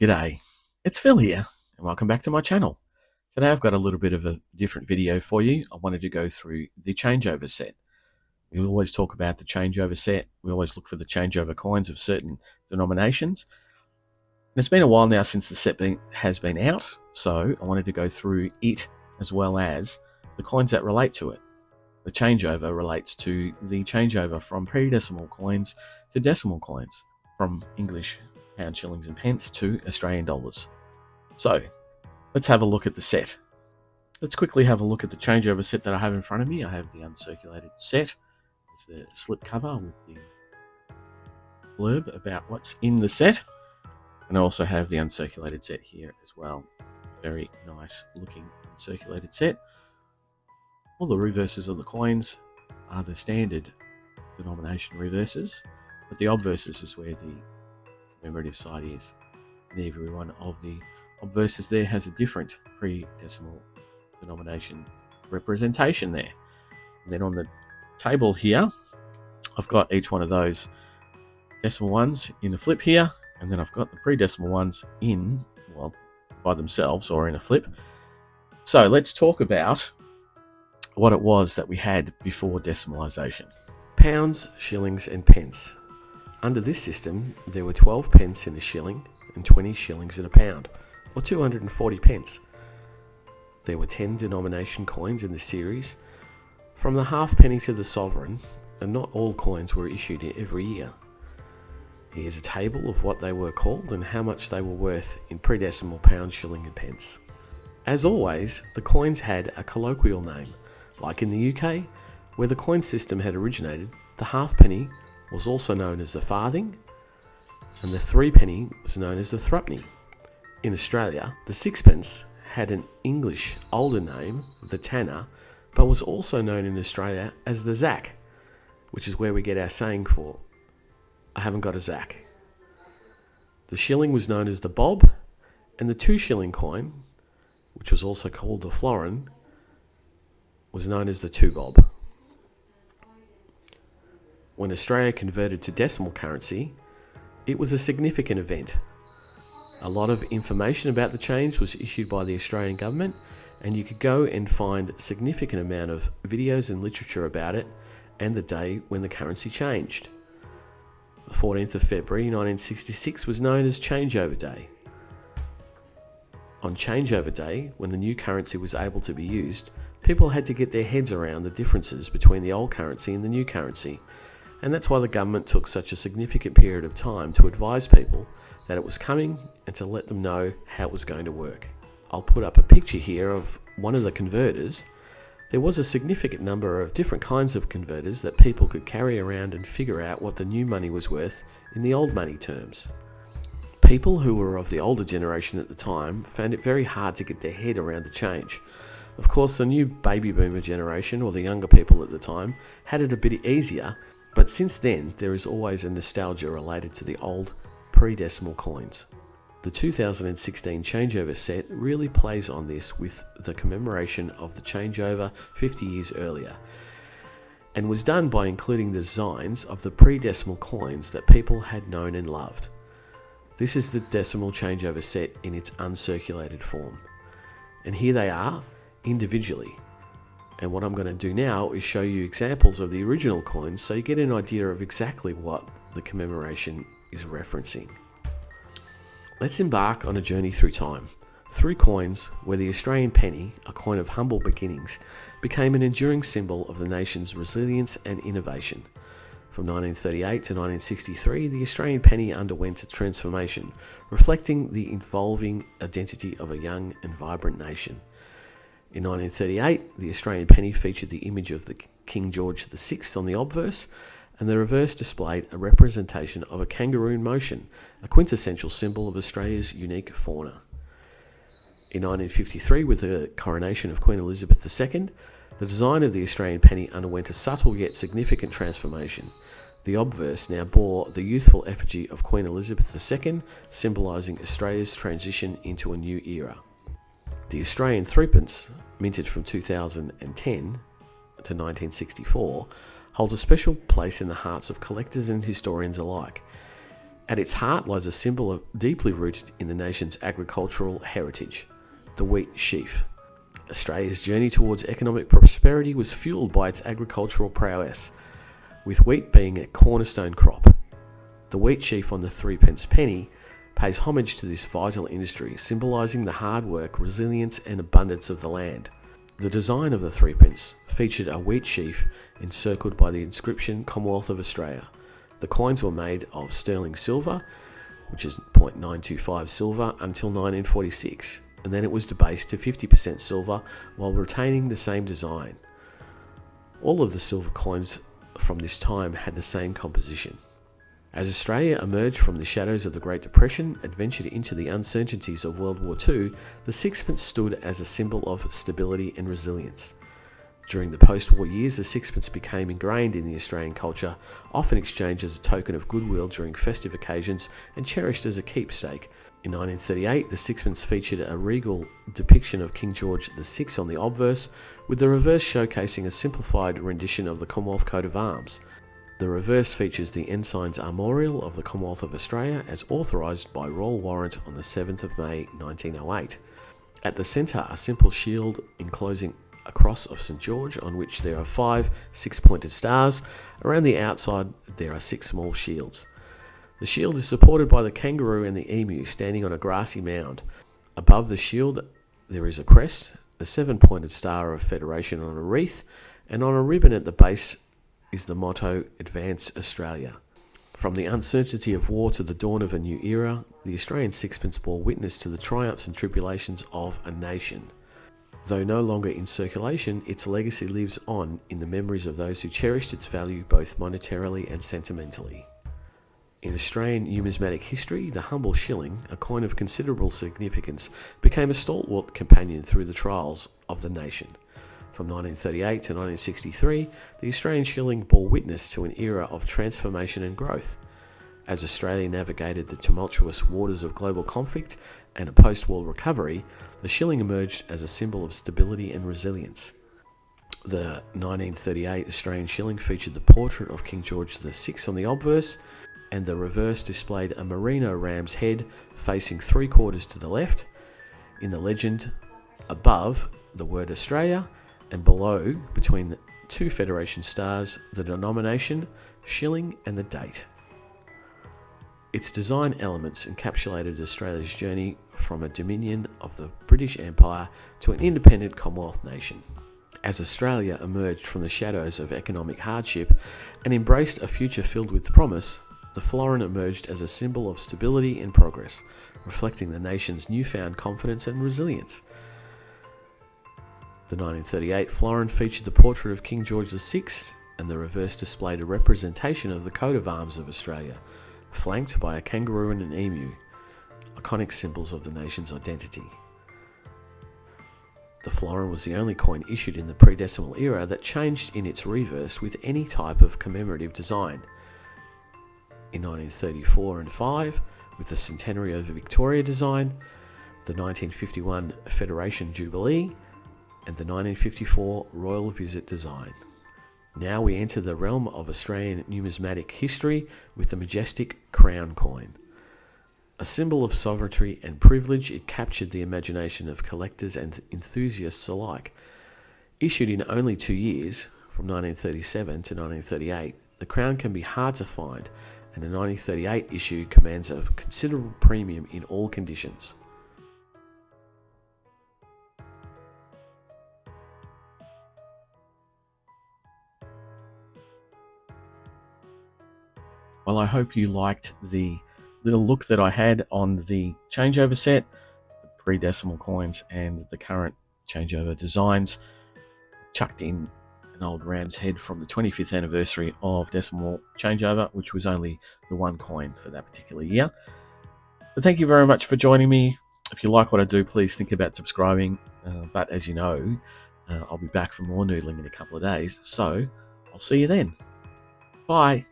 G'day, it's Phil here, and welcome back to my channel. Today I've got a little bit of a different video for you. I wanted to go through the changeover set. We always talk about the changeover set. We always look for the changeover coins of certain denominations. And it's been a while now since the set has been out, so I wanted to go through it as well as the coins that relate to it. The changeover relates to the changeover from pre-decimal coins to decimal coins, from English pounds, shillings and pence to Australian dollars. So let's have a look at the set. Let's quickly have a look at the changeover set that I have in front of me. I have the uncirculated set. It's the slip cover with the blurb about what's in the set. And I also have the uncirculated set here as well. Very nice looking uncirculated set. All the reverses of the coins are the standard denomination reverses, but the obverses is where the commemorative side is. And every one of the obverses there has a different pre-decimal denomination representation there. And then on the table here, I've got each one of those decimal ones in a flip here, and then I've got the pre-decimal ones in, well, by themselves or in a flip. So let's talk about what it was that we had before decimalisation. Pounds, shillings and pence. Under this system, there were 12 pence in a shilling and 20 shillings in a pound, or 240 pence. There were 10 denomination coins in the series, from the halfpenny to the sovereign, and not all coins were issued every year. Here's a table of what they were called and how much they were worth in pre-decimal pound, shilling and pence. As always, the coins had a colloquial name. Like in the UK, where the coin system had originated, the halfpenny was also known as the farthing, and the threepenny was known as the thruppenny. In Australia, the sixpence had an English older name, the tanner, but was also known in Australia as the zack, which is where we get our saying for, I haven't got a zack. The shilling was known as the bob, and the 2 shilling coin, which was also called the florin, was known as the 2 bob. When Australia converted to decimal currency, it was a significant event. A lot of information about the change was issued by the Australian government, and you could go and find a significant amount of videos and literature about it and the day when the currency changed. The 14th of February 1966 was known as Changeover Day. On Changeover Day, when the new currency was able to be used, people had to get their heads around the differences between the old currency and the new currency, and that's why the government took such a significant period of time to advise people that it was coming and to let them know how it was going to work. I'll put up a picture here of one of the converters. There was a significant number of different kinds of converters that people could carry around and figure out what the new money was worth in the old money terms. People who were of the older generation at the time found it very hard to get their head around the change. Of course, the new baby boomer generation, or the younger people at the time, had it a bit easier, but since then there is always a nostalgia related to the old pre-decimal coins. The 2016 changeover set really plays on this with the commemoration of the changeover 50 years earlier, and was done by including the designs of the pre-decimal coins that people had known and loved. This is the decimal changeover set in its uncirculated form, and here they are individually. And what I'm going to do now is show you examples of the original coins so you get an idea of exactly what the commemoration is referencing. Let's embark on a journey through time, through coins where the Australian penny, a coin of humble beginnings, became an enduring symbol of the nation's resilience and innovation. From 1938 to 1963, the Australian penny underwent a transformation, reflecting the evolving identity of a young and vibrant nation. In 1938, the Australian penny featured the image of the King George VI on the obverse, and the reverse displayed a representation of a kangaroo in motion, a quintessential symbol of Australia's unique fauna. In 1953, with the coronation of Queen Elizabeth II, the design of the Australian penny underwent a subtle yet significant transformation. The obverse now bore the youthful effigy of Queen Elizabeth II, symbolising Australia's transition into a new era. The Australian threepence, minted from 2010 to 1964, holds a special place in the hearts of collectors and historians alike, At its heart lies a symbol deeply rooted in the nation's agricultural heritage, the wheat sheaf. Australia's journey towards economic prosperity was fueled by its agricultural prowess, with wheat being a cornerstone crop. The wheat sheaf on the 3p penny pays homage to this vital industry, symbolising the hard work, resilience and abundance of the land. The design of the 3p featured a wheat sheaf encircled by the inscription Commonwealth of Australia. The coins were made of sterling silver, which is 0.925 silver, until 1946, and then it was debased to 50% silver while retaining the same design. All of the silver coins from this time had the same composition. As Australia emerged from the shadows of the Great Depression and ventured into the uncertainties of World War II, the sixpence stood as a symbol of stability and resilience. During the post-war years, the sixpence became ingrained in the Australian culture, often exchanged as a token of goodwill during festive occasions and cherished as a keepsake. In 1938, the sixpence featured a regal depiction of King George VI on the obverse, with the reverse showcasing a simplified rendition of the Commonwealth coat of arms. The reverse features the Ensign's Armorial of the Commonwealth of Australia as authorised by Royal Warrant on the 7th of May 1908. At the centre, a simple shield enclosing a cross of St George on which there are 5 six-pointed stars. Around the outside there are 6 small shields. The shield is supported by the kangaroo and the emu standing on a grassy mound. Above the shield there is a crest, the 7-pointed star of Federation on a wreath, and on a ribbon at the base is the motto Advance Australia. From the uncertainty of war to the dawn of a new era, the Australian sixpence bore witness to the triumphs and tribulations of a nation. Though no longer in circulation, its legacy lives on in the memories of those who cherished its value both monetarily and sentimentally. In Australian numismatic history, the humble shilling, a coin of considerable significance, became a stalwart companion through the trials of the nation. From 1938 to 1963, the Australian shilling bore witness to an era of transformation and growth. As Australia navigated the tumultuous waters of global conflict and a post-war recovery, the shilling emerged as a symbol of stability and resilience. The 1938 Australian shilling featured the portrait of King George VI on the obverse, and the reverse displayed a merino ram's head facing 3/4 to the left. In the legend above, the word Australia, and below, between the 2 Federation stars, the denomination, shilling and the date. Its design elements encapsulated Australia's journey from a dominion of the British Empire to an independent Commonwealth nation. As Australia emerged from the shadows of economic hardship and embraced a future filled with promise, the florin emerged as a symbol of stability and progress, reflecting the nation's newfound confidence and resilience. The 1938 florin featured the portrait of King George VI, and the reverse displayed a representation of the coat of arms of Australia, flanked by a kangaroo and an emu, iconic symbols of the nation's identity. The florin was the only coin issued in the pre-decimal era that changed in its reverse with any type of commemorative design. In 1934 and 5, with the Centenary of Victoria design, the 1951 Federation Jubilee, and the 1954 Royal Visit design. Now we enter the realm of Australian numismatic history with the majestic crown coin. A symbol of sovereignty and privilege, it captured the imagination of collectors and enthusiasts alike. Issued in only 2 years, from 1937 to 1938, the crown can be hard to find, and the 1938 issue commands a considerable premium in all conditions. Well, I hope you liked the little look that I had on the changeover set, the pre-decimal coins and the current changeover designs. Chucked in an old ram's head from the 25th anniversary of decimal changeover, which was only the 1 coin for that particular year. But thank you very much for joining me. If you like what I do, please think about subscribing. But as you know, I'll be back for more noodling in a couple of days. So I'll see you then. Bye.